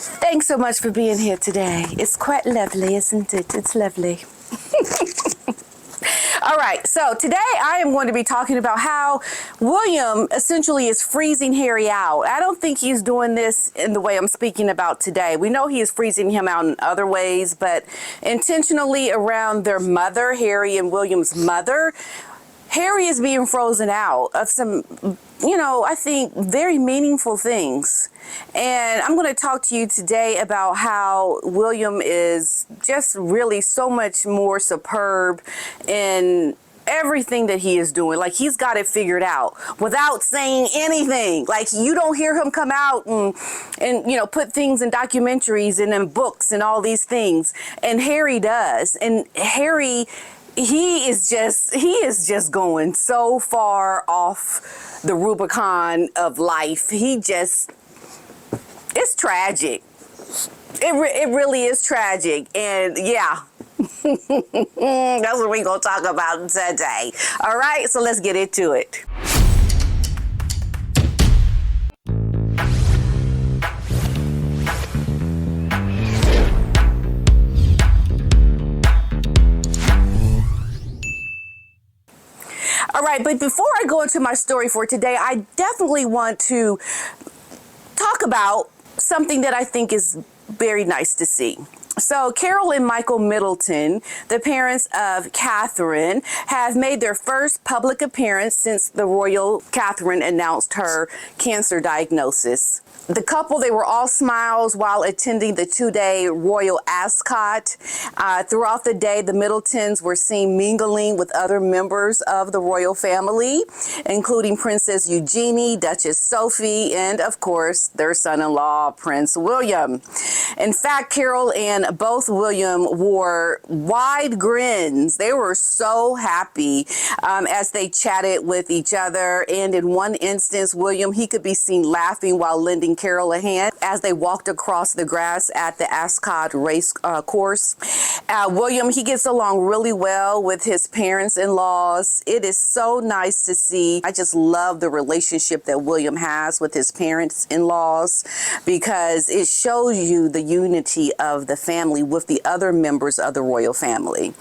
Thanks so much for being here today. It's quite lovely, isn't it? It's lovely. All right, so today I am going to be talking about how William essentially is freezing Harry out. I don't think he's doing this in the way I'm speaking about today. We know he is freezing him out in other ways, but intentionally around their mother, Harry and William's mother, Harry is being frozen out of some, I think very meaningful things. And I'm going to talk to you today about how William is just really so much more superb in everything that he is doing. Like, he's got it figured out without saying anything. Like, you don't hear him come out and put things in documentaries and in books and all these things. And Harry does. And Harry, he is just going so far off the Rubicon of life. It's tragic. It really is tragic. And yeah, that's what we're going to talk about today. All right, so let's get into it. All right, but before I go into my story for today, I definitely want to talk about something that I think is very nice to see. So Carol and Michael Middleton, the parents of Catherine, have made their first public appearance since the royal Catherine announced her cancer diagnosis. The couple, they were all smiles while attending the 2-day royal ascot. Throughout the day, the Middletons were seen mingling with other members of the royal family, including Princess Eugenie, Duchess Sophie, and of course, their son-in-law, Prince William. In fact, Carol and both William wore wide grins. They were so happy as they chatted with each other. And in one instance, William, he could be seen laughing while lending Carol a hand as they walked across the grass at the Ascot race course. William, he gets along really well with his parents-in-laws. It is so nice to see. I just love the relationship that William has with his parents-in-laws because it shows you the unity of the family with the other members of the royal family.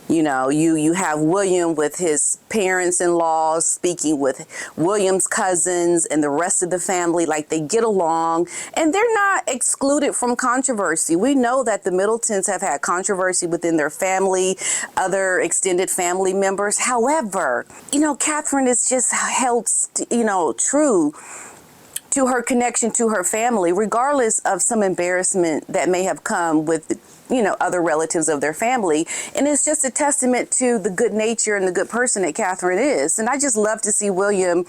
You have William with his parents-in-law speaking with William's cousins and the rest of the family. Like, they get along and they're not excluded from controversy. We know that the Middletons have had controversy within their family, other extended family members. However, Catherine is just held, true to her connection to her family, regardless of some embarrassment that may have come with other relatives of their family. And it's just a testament to the good nature and the good person that Catherine is. And I just love to see William,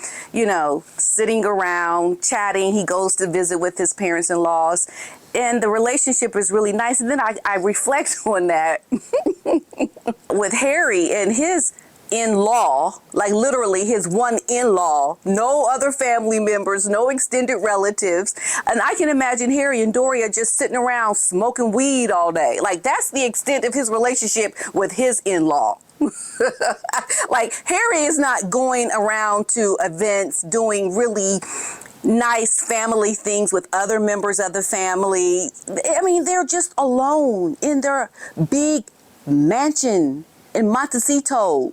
sitting around, chatting. He goes to visit with his parents-in-laws. And the relationship is really nice. And then I reflect on that with Harry and his in-law, like literally his one in-law, no other family members, no extended relatives. And I can imagine Harry and Doria just sitting around smoking weed all day. Like, that's the extent of his relationship with his in-law. Like, Harry is not going around to events doing really nice family things with other members of the family. I mean, they're just alone in their big mansion in Montecito.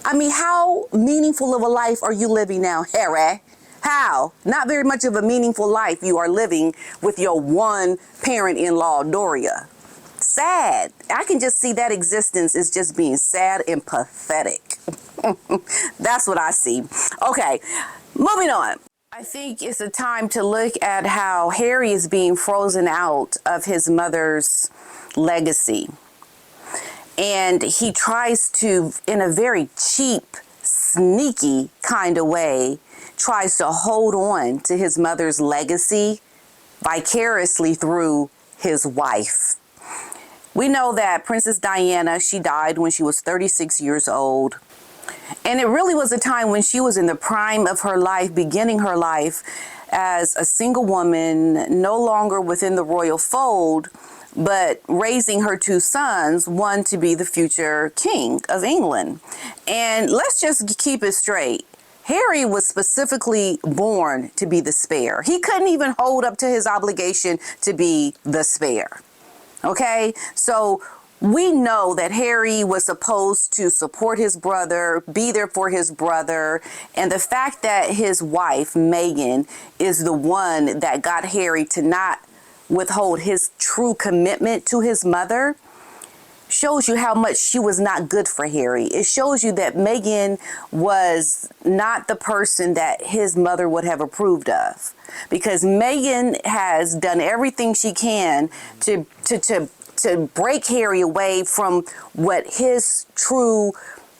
I mean, how meaningful of a life are you living now, Harry? How? Not very much of a meaningful life you are living with your one parent-in-law, Doria. Sad. I can just see that existence is just being sad and pathetic. That's what I see. Okay, moving on. I think it's a time to look at how Harry is being frozen out of his mother's legacy. And he tries to, in a very cheap, sneaky kind of way, tries to hold on to his mother's legacy vicariously through his wife. We know that Princess Diana, she died when she was 36 years old. And it really was a time when she was in the prime of her life, beginning her life as a single woman, no longer within the royal fold, but raising her two sons, one to be the future king of England. And let's just keep it straight. Harry was specifically born to be the spare. He couldn't even hold up to his obligation to be the spare. Okay? So we know that Harry was supposed to support his brother, be there for his brother, and the fact that his wife, Meghan, is the one that got Harry to not withhold his true commitment to his mother shows you how much she was not good for Harry. It shows you that Meghan was not the person that his mother would have approved of, because Meghan has done everything she can to break Harry away from what his true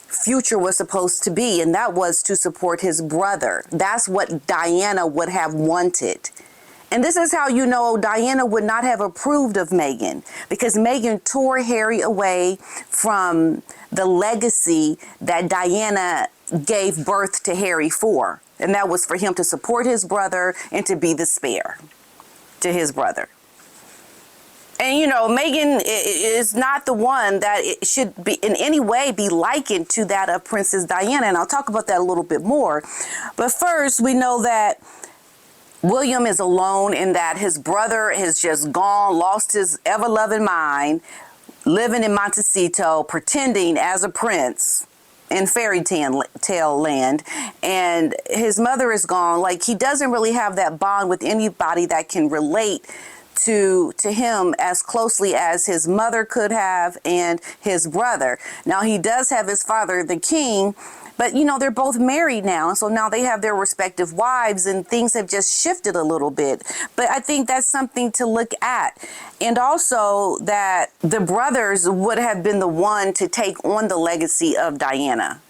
future was supposed to be, and that was to support his brother. That's what Diana would have wanted. And this is how you know Diana would not have approved of Meghan, because Meghan tore Harry away from the legacy that Diana gave birth to Harry for. And that was for him to support his brother and to be the spare to his brother. And, you know, Meghan is not the one that it should be in any way be likened to that of Princess Diana. And I'll talk about that a little bit more. But first, we know that William is alone in that his brother has just gone, lost his ever-loving mind, living in Montecito, pretending as a prince in fairy tale land, and his mother is gone. Like, he doesn't really have that bond with anybody that can relate to him as closely as his mother could have and his brother. Now, he does have his father, the king, but, you know, they're both married now. So now they have their respective wives, and things have just shifted a little bit. But I think that's something to look at. And also that the brothers would have been the one to take on the legacy of Diana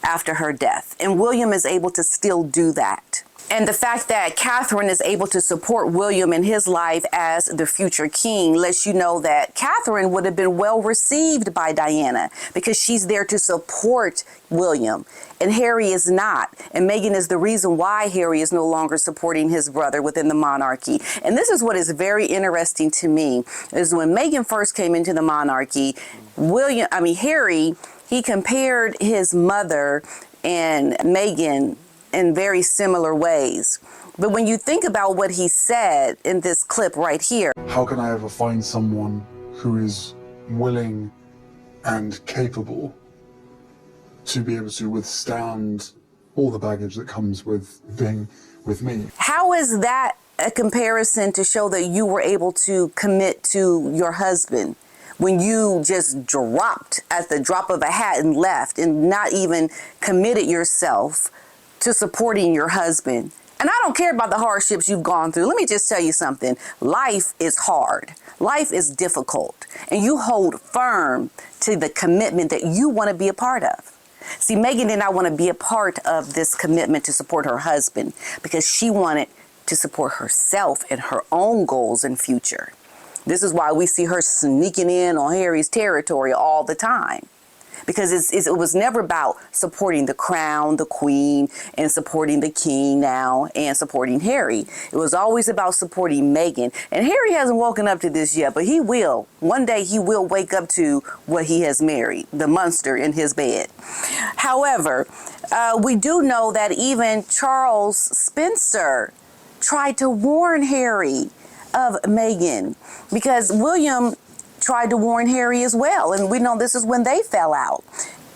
after her death. And William is able to still do that. And the fact that Catherine is able to support William in his life as the future king lets you know that Catherine would have been well received by Diana, because she's there to support William. And Harry is not. And Meghan is the reason why Harry is no longer supporting his brother within the monarchy. And this is what is very interesting to me, is when Meghan first came into the monarchy, Harry, he compared his mother and Meghan in very similar ways. But when you think about what he said in this clip right here, how can I ever find someone who is willing and capable to be able to withstand all the baggage that comes with being with me? How is that a comparison to show that you were able to commit to your husband when you just dropped at the drop of a hat and left and not even committed yourself to supporting your husband? And I don't care about the hardships you've gone through. Let me just tell you something. Life is hard. Life is difficult. And you hold firm to the commitment that you want to be a part of. See, Meghan did not want to be a part of this commitment to support her husband, because she wanted to support herself and her own goals and future. This is why we see her sneaking in on Harry's territory all the time. Because it was never about supporting the crown, the queen, and supporting the king now, and supporting Harry. It was always about supporting Meghan. And Harry hasn't woken up to this yet, but he will. One day he will wake up to what he has married, the monster in his bed. However, we do know that even Charles Spencer tried to warn Harry of Meghan, because William tried to warn Harry as well. And we know this is when they fell out.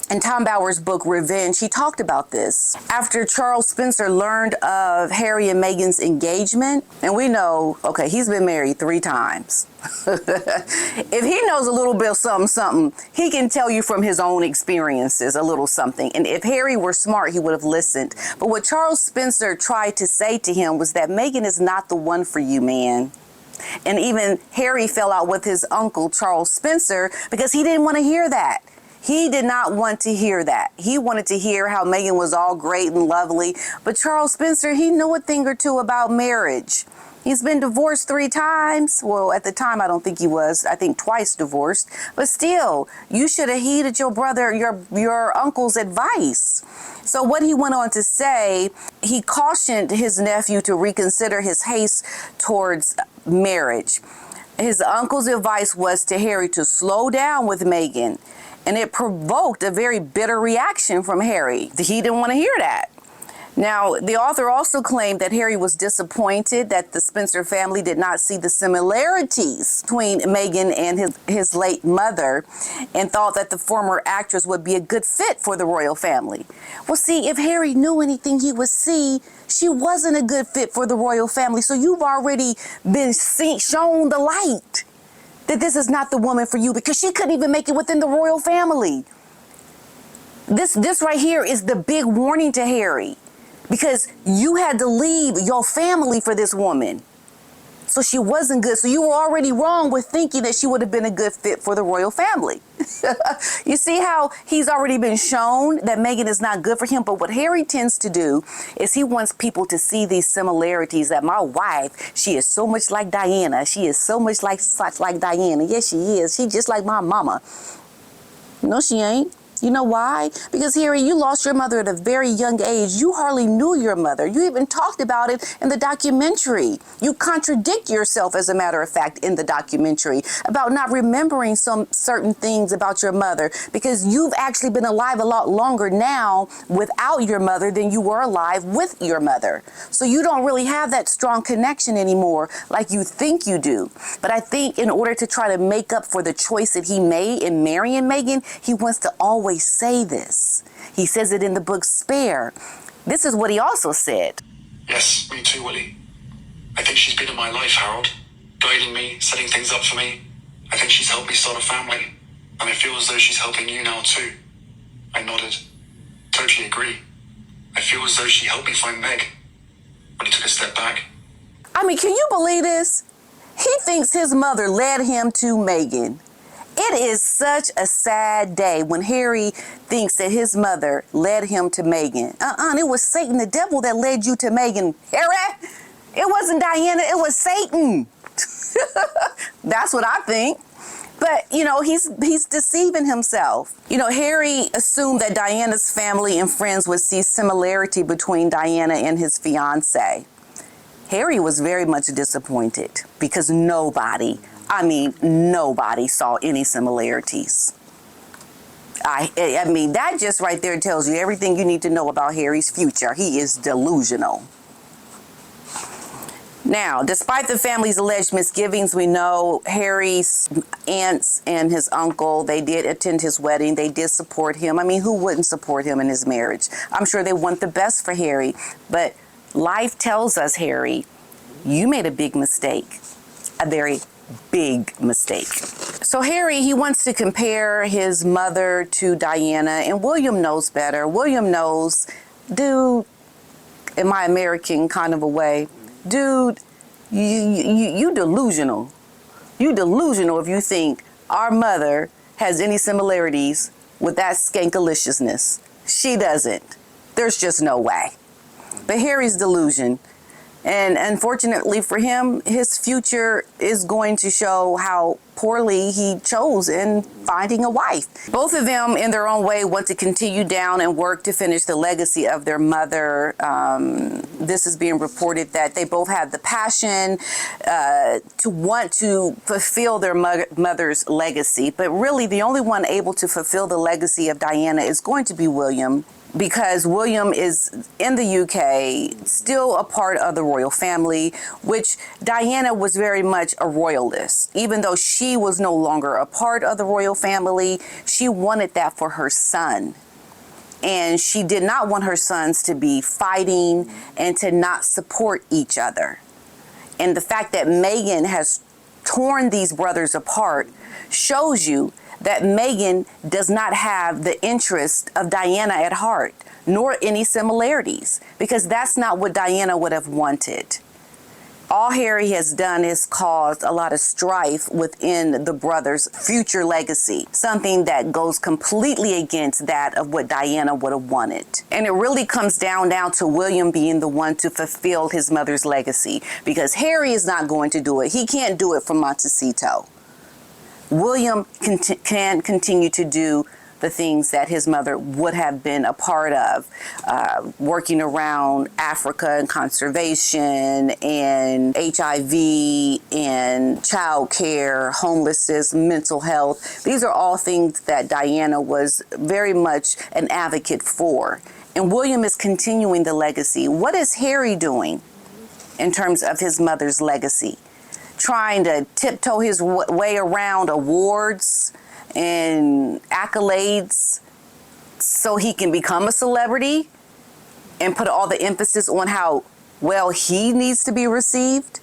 In Tom Bower's book, Revenge, he talked about this. After Charles Spencer learned of Harry and Meghan's engagement, and we know, okay, he's been married 3 times. If he knows a little bit of something, he can tell you from his own experiences a little something. And if Harry were smart, he would have listened. But what Charles Spencer tried to say to him was that Meghan is not the one for you, man. And even Harry fell out with his uncle, Charles Spencer, because he didn't want to hear that. He did not want to hear that. He wanted to hear how Meghan was all great and lovely. But Charles Spencer, he knew a thing or two about marriage. He's been divorced 3 times. Well, at the time, I don't think he was. I think twice divorced. But still, you should have heeded your brother, your uncle's advice. So what he went on to say, he cautioned his nephew to reconsider his haste towards marriage. His uncle's advice was to Harry to slow down with Meghan, and it provoked a very bitter reaction from Harry. He didn't want to hear that. Now, the author also claimed that Harry was disappointed that the Spencer family did not see the similarities between Meghan and his late mother, and thought that the former actress would be a good fit for the royal family. Well, see, if Harry knew anything, he would see she wasn't a good fit for the royal family. So you've already been shown the light that this is not the woman for you, because she couldn't even make it within the royal family. This right here is the big warning to Harry, because you had to leave your family for this woman. So she wasn't good. So you were already wrong with thinking that she would have been a good fit for the royal family. You see how he's already been shown that Meghan is not good for him. But what Harry tends to do is he wants people to see these similarities, that my wife, she is so much like Diana. She is so much like Diana. Yes, she is. She's just like my mama. No, she ain't. You know why? Because, Harry, you lost your mother at a very young age. You hardly knew your mother. You even talked about it in the documentary. You contradict yourself, as a matter of fact, in the documentary about not remembering some certain things about your mother, because you've actually been alive a lot longer now without your mother than you were alive with your mother. So you don't really have that strong connection anymore like you think you do. But I think in order to try to make up for the choice that he made in marrying Meghan, he wants to always say this. He says it in the book Spare. This is what he also said. Yes, me too, Willie. I think she's been in my life, Harold, guiding me, setting things up for me. I think she's helped me start a family, and I feel as though she's helping you now too. I nodded. Totally agree. I feel as though she helped me find Meg when he took a step back. I mean, can you believe this? He thinks his mother led him to Meghan. It is such a sad day when Harry thinks that his mother led him to Meghan. It was Satan, the devil, that led you to Meghan. Harry, it wasn't Diana, it was Satan. That's what I think. But, you know, he's deceiving himself. You know, Harry assumed that Diana's family and friends would see similarity between Diana and his fiancée. Harry was very much disappointed because nobody saw any similarities. I mean, that just right there tells you everything you need to know about Harry's future. He is delusional. Now, despite the family's alleged misgivings, we know Harry's aunts and his uncle, they did attend his wedding. They did support him. I mean, who wouldn't support him in his marriage? I'm sure they want the best for Harry. But life tells us, Harry, you made a big mistake. A very big mistake. So Harry, he wants to compare his mother to Diana, and William knows better. William knows, dude, in my American kind of a way, dude, you delusional. You delusional if you think our mother has any similarities with that skankaliciousness. She doesn't. There's just no way. But Harry's delusion. And unfortunately for him, his future is going to show how poorly he chose in finding a wife. Both of them, in their own way, want to continue down and work to finish the legacy of their mother. This is being reported that they both have the passion to want to fulfill their mother's legacy. But really, the only one able to fulfill the legacy of Diana is going to be William, because William is in the UK, still a part of the royal family, which Diana was very much a royalist. Even though she was no longer a part of the royal family, she wanted that for her son. And she did not want her sons to be fighting and to not support each other. And the fact that Meghan has torn these brothers apart shows you that Meghan does not have the interest of Diana at heart, nor any similarities, because that's not what Diana would have wanted. All Harry has done is caused a lot of strife within the brothers' future legacy, something that goes completely against that of what Diana would have wanted. And it really comes down to William being the one to fulfill his mother's legacy, because Harry is not going to do it. He can't do it from Montecito. William can continue to do the things that his mother would have been a part of, working around Africa and conservation and HIV and child care, homelessness, mental health. These are all things that Diana was very much an advocate for. And William is continuing the legacy. What is Harry doing in terms of his mother's legacy? Trying to tiptoe his way around awards and accolades so he can become a celebrity and put all the emphasis on how well he needs to be received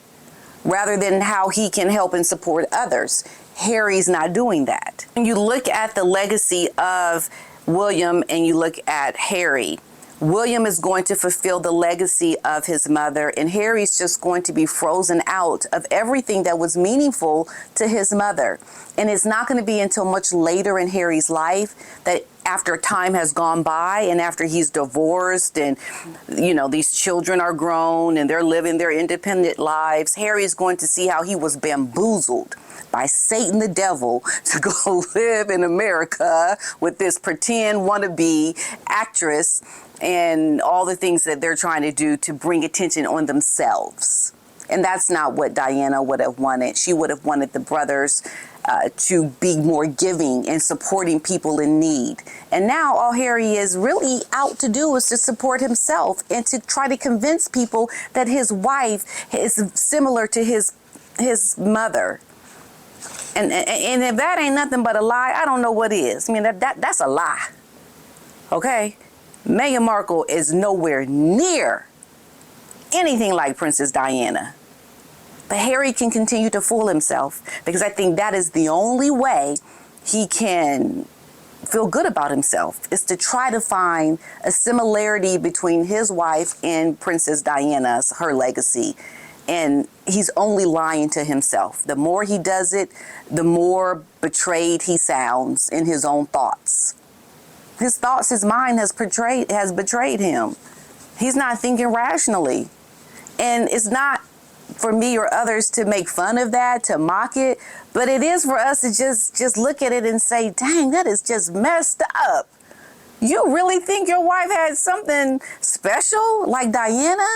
rather than how he can help and support others. Harry's not doing that. When you look at the legacy of William and you look at Harry, William is going to fulfill the legacy of his mother, and Harry's just going to be frozen out of everything that was meaningful to his mother. And it's not going to be until much later in Harry's life, that after time has gone by and after he's divorced and, you know, these children are grown and they're living their independent lives, Harry's going to see how he was bamboozled by Satan the devil to go live in America with this pretend wannabe actress and all the things that they're trying to do to bring attention on themselves. And that's not what Diana would have wanted. She would have wanted the brothers to be more giving and supporting people in need. And now all Harry is really out to do is to support himself and to try to convince people that his wife is similar to his mother. And if that ain't nothing but a lie, I don't know what is. I mean, that's a lie. Okay? Meghan Markle is nowhere near anything like Princess Diana. But Harry can continue to fool himself because I think that is the only way he can feel good about himself, is to try to find a similarity between his wife and Princess Diana's, her legacy. And he's only lying to himself. The more he does it, the more betrayed he sounds in his own thoughts. His thoughts, his mind has betrayed him. He's not thinking rationally. And it's not for me or others to make fun of that, to mock it, but it is for us to just look at it and say, dang, that is just messed up. You really think your wife had something special like Diana?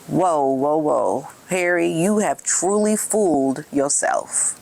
Whoa, whoa, whoa. Harry, you have truly fooled yourself.